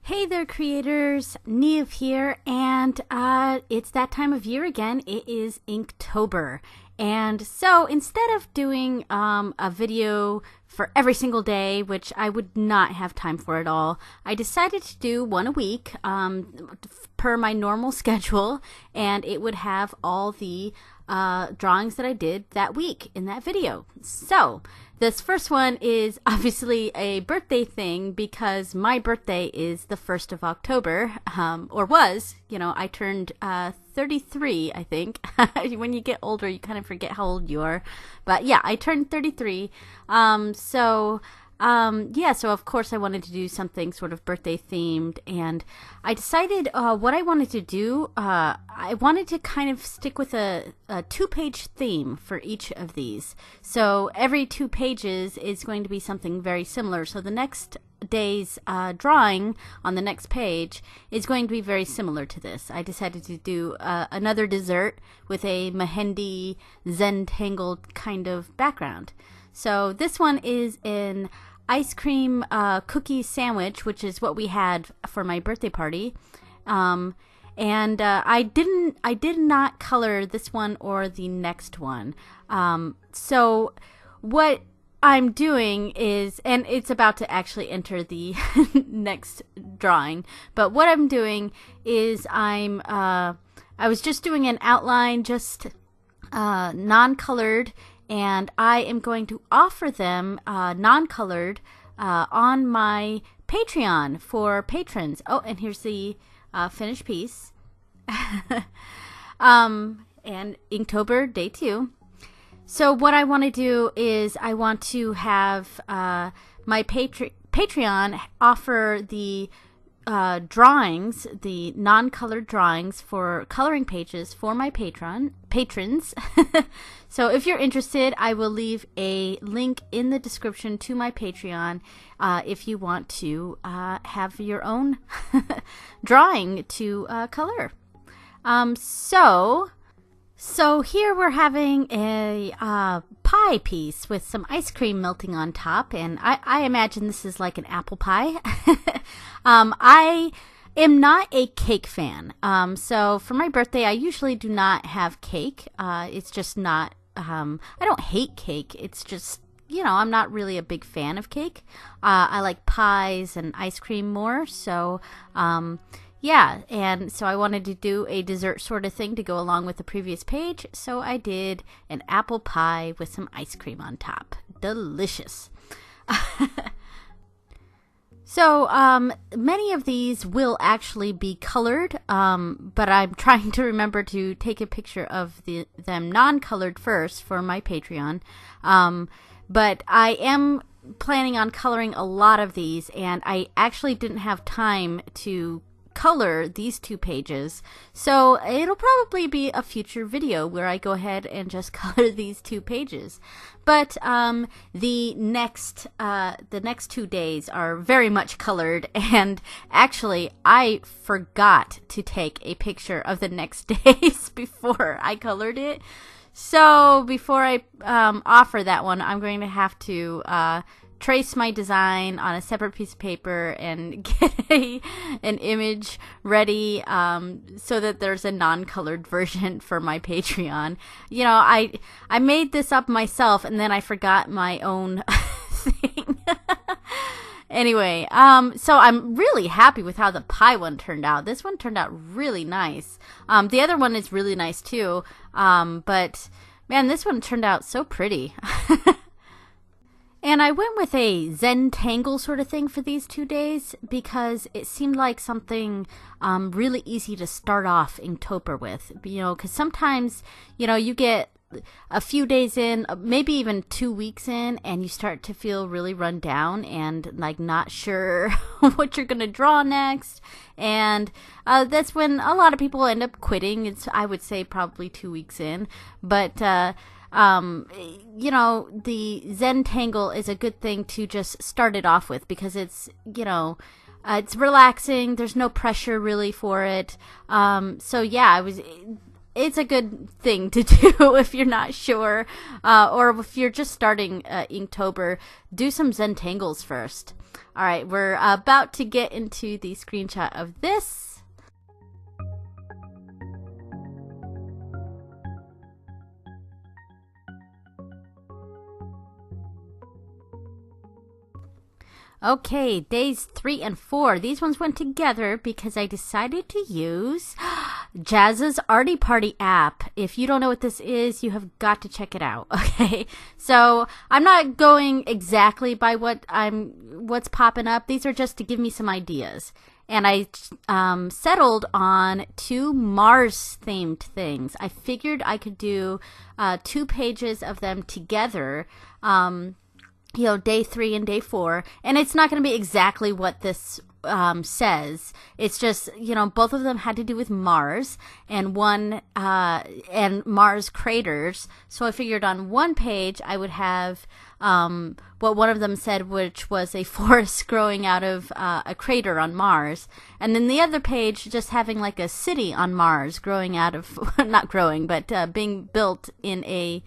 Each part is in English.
Hey there, creators. Niamh here, and it's that time of year again. It is Inktober, and so instead of doing a video for every single day, which I would not have time for at all, I decided to do one a week per my normal schedule, and it would have all the drawings that I did that week in that video. So this first one is obviously a birthday thing because my birthday is the 1st of October, or was. I turned 33, I think. When you get older, you kind of forget how old you are. But yeah, I turned 33. So of course I wanted to do something sort of birthday themed, and I decided what I wanted to do. I wanted to kind of stick with a two-page theme for each of these. So every 2 pages is going to be something very similar. So the next day's drawing on the next page is going to be very similar to this. I decided to do another dessert with a mehndi zentangle kind of background. So this one is an ice cream cookie sandwich, which is what we had for my birthday party. And I did not color this one or the next one. So what I'm doing is, and it's about to actually enter the next drawing, but what I'm doing is I was just doing an outline, just non-colored, and I am going to offer them non-colored on my Patreon for patrons. Oh, and here's the finished piece. And Inktober Day 2. So what I want to do is I want to have my Patreon offer the drawings, the non-colored drawings for coloring pages for my patrons. So if you're interested, I will leave a link in the description to my Patreon if you want to have your own drawing to color. So here we're having a pie piece with some ice cream melting on top, and I imagine this is like an apple pie. I am not a cake fan. So for my birthday, I usually do not have cake. It's just not, I don't hate cake. It's just, I'm not really a big fan of cake. I like pies and ice cream more. So, yeah, and so I wanted to do a dessert sort of thing to go along with the previous page, so I did an apple pie with some ice cream on top. Delicious. So, many of these will actually be colored, but I'm trying to remember to take a picture of them non-colored first for my Patreon. But I am planning on coloring a lot of these, and I actually didn't have time to color these 2 pages, so it'll probably be a future video where I go ahead and just color these 2 pages. But the next 2 days are very much colored, and actually I forgot to take a picture of the next days before I colored it. So before I offer that one, I'm going to have to trace my design on a separate piece of paper and get an image ready so that there's a non-colored version for my Patreon. I made this up myself, and then I forgot my own thing. Anyway, so I'm really happy with how the pie one turned out. This one turned out really nice. The other one is really nice too, but man, this one turned out so pretty. And I went with a zentangle sort of thing for these 2 days because it seemed like something really easy to start off Inktober with. Because sometimes, you get a few days in, maybe even 2 weeks in, and you start to feel really run down and like not sure what you're going to draw next. And that's when a lot of people end up quitting. It's, I would say, probably 2 weeks in. But the zentangle is a good thing to just start it off with because it's, it's relaxing. There's no pressure really for it. So yeah, it's a good thing to do if you're not sure, or if you're just starting Inktober, do some zentangles first. All right, we're about to get into the screenshot of this. Okay, days 3 and 4. These ones went together because I decided to use Jazza's Arty Party app. If you don't know what this is, you have got to check it out. Okay, so I'm not going exactly by what's popping up. These are just to give me some ideas. And I settled on 2 Mars-themed things. I figured I could do 2 pages of them together. You know, day 3 and day 4, and it's not going to be exactly what this says. It's just, you know, both of them had to do with Mars, and and Mars craters. So I figured on one page I would have what one of them said, which was a forest growing out of a crater on Mars, and then the other page just having like a city on Mars growing out of not growing, but being built in a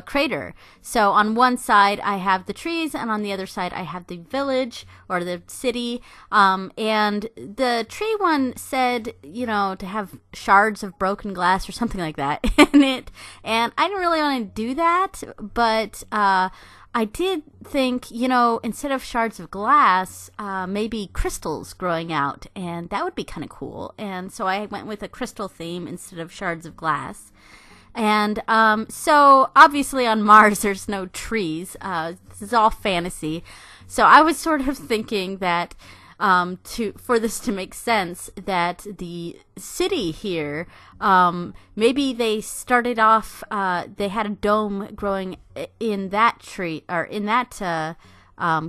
crater. So on one side I have the trees, and on the other side I have the village or the city. And the tree one said, you know, to have shards of broken glass or something like that in it. And I didn't really want to do that, but I did think, you know, instead of shards of glass, maybe crystals growing out, and that would be kind of cool. And so I went with a crystal theme instead of shards of glass. And so obviously on Mars there's no trees. This is all fantasy. So I was sort of thinking that for this to make sense, that the city here, maybe they started off, they had a dome growing in that tree, or in that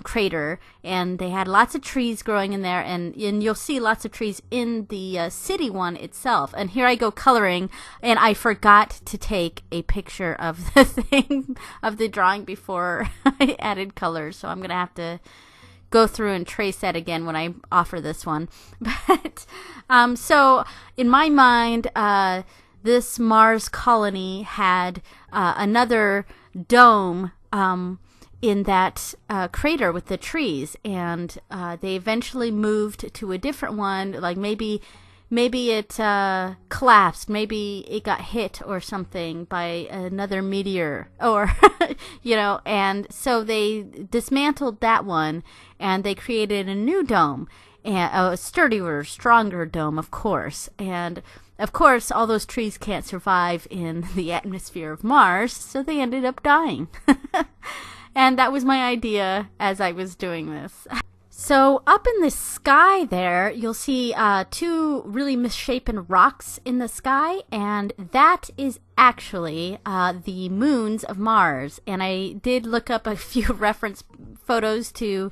crater, and they had lots of trees growing in there, and you'll see lots of trees in the city one itself. And here I go coloring, and I forgot to take a picture of the thing, of the drawing, before I added colors, so I'm gonna have to go through and trace that again when I offer this one. But so in my mind, this Mars colony had another dome in that crater with the trees, and they eventually moved to a different one. Like maybe it collapsed, maybe it got hit or something by another meteor, or you know, and so they dismantled that one and they created a new dome, and a sturdier, stronger dome, of course. And of course all those trees can't survive in the atmosphere of Mars, so they ended up dying. And that was my idea as I was doing this. So up in the sky there, you'll see 2 really misshapen rocks in the sky, and that is actually the moons of Mars. And I did look up a few reference photos to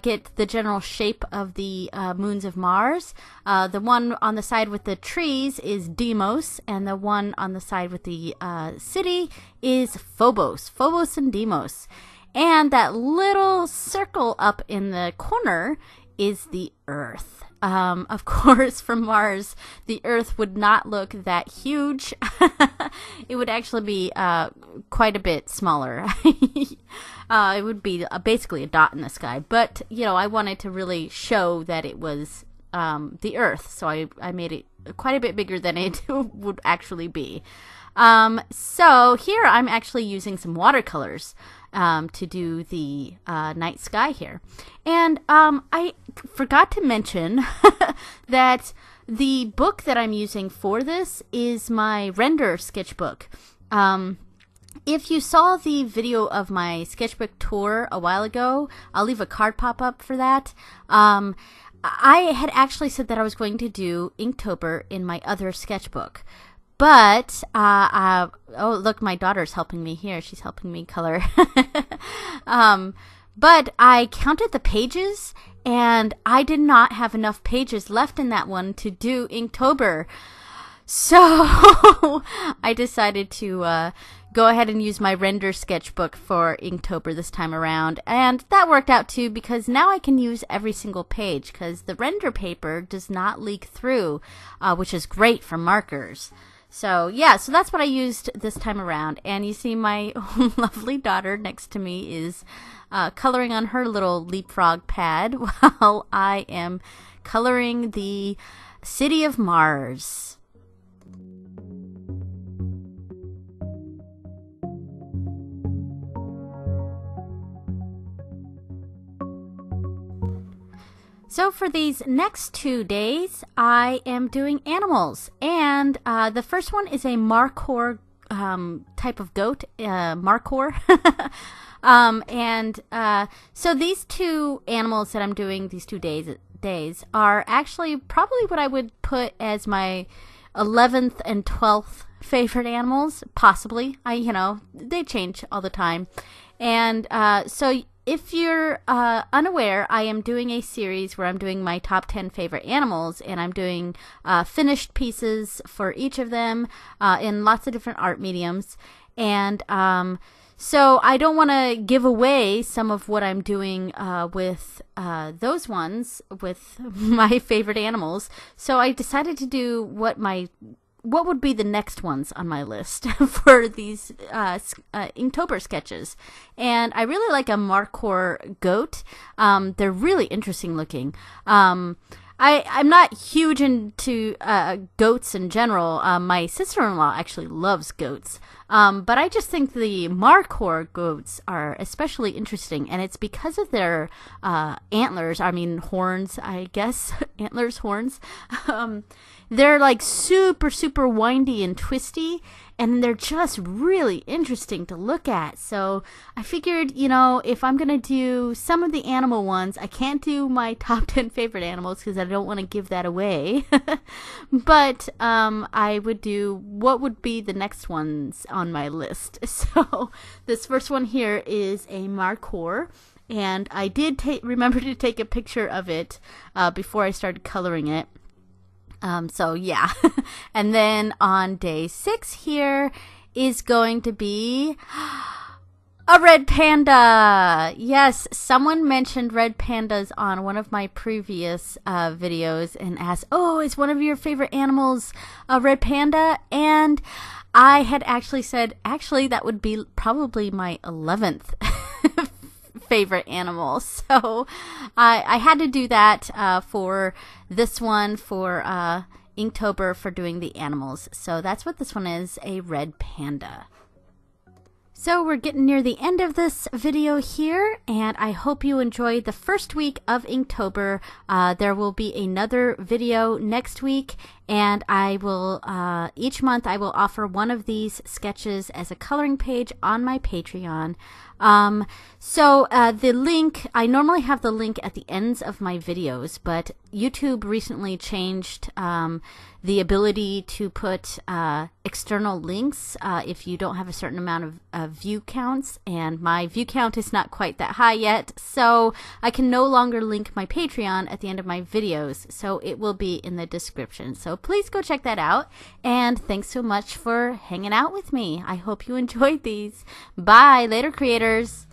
get the general shape of the moons of Mars. The one on the side with the trees is Deimos, and the one on the side with the city is Phobos. Phobos and Deimos. And that little circle up in the corner is the Earth. Of course, from Mars, the Earth would not look that huge. It would actually be quite a bit smaller. It would be basically a dot in the sky. But, you know, I wanted to really show that it was the Earth, so I made it quite a bit bigger than it would actually be. So here I'm actually using some watercolors to do the night sky here. And I forgot to mention that the book that I'm using for this is my render sketchbook. If you saw the video of my sketchbook tour a while ago, I'll leave a card pop-up for that. I had actually said that I was going to do Inktober in my other sketchbook. But, oh, look, my daughter's helping me here. She's helping me color. But I counted the pages, and I did not have enough pages left in that one to do Inktober. So I decided to go ahead and use my render sketchbook for Inktober this time around. And that worked out too, because now I can use every single page, because the render paper does not leak through, which is great for markers. So yeah, so that's what I used this time around. And you see my lovely daughter next to me is coloring on her little leapfrog pad while I am coloring the city of Mars. So for these next 2 days, I am doing animals, and the first one is a Markhor type of goat, Markhor. So these 2 animals that I'm doing these 2 days are actually probably what I would put as my 11th and 12th favorite animals, possibly. They change all the time. And so if you're unaware, I am doing a series where I'm doing my top 10 favorite animals, and I'm doing finished pieces for each of them in lots of different art mediums. And so I don't want to give away some of what I'm doing with those ones, with my favorite animals. So I decided to do what would be the next ones on my list for these Inktober sketches. And I really like a Markhor goat. They're really interesting looking. I'm not huge into goats in general. My sister-in-law actually loves goats. But I just think the Markhor goats are especially interesting, and it's because of their antlers. I mean, horns, I guess. Antlers, horns. They're like super, super windy and twisty, and they're just really interesting to look at. So I figured, if I'm going to do some of the animal ones, I can't do my top 10 favorite animals because I don't want to give that away. But I would do what would be the next ones on my list. So this first one here is a Markhor. And I did remember to take a picture of it before I started coloring it. So yeah. And then on day 6 here is going to be a red panda. Yes, someone mentioned red pandas on one of my previous videos and asked, oh, is one of your favorite animals a red panda? And I had actually said, actually, that would be probably my 11th favorite animal. So I had to do that for this one, for Inktober, for doing the animals. So that's what this one is, a red panda. So we're getting near the end of this video here, and I hope you enjoyed the first week of Inktober. There will be another video next week, and I will, each month I will offer one of these sketches as a coloring page on my Patreon. So the link, I normally have the link at the ends of my videos, but YouTube recently changed the ability to put external links if you don't have a certain amount of view counts, and my view count is not quite that high yet, so I can no longer link my Patreon at the end of my videos, so it will be in the description. So please go check that out, and thanks so much for hanging out with me. I hope you enjoyed these. Bye, later creators.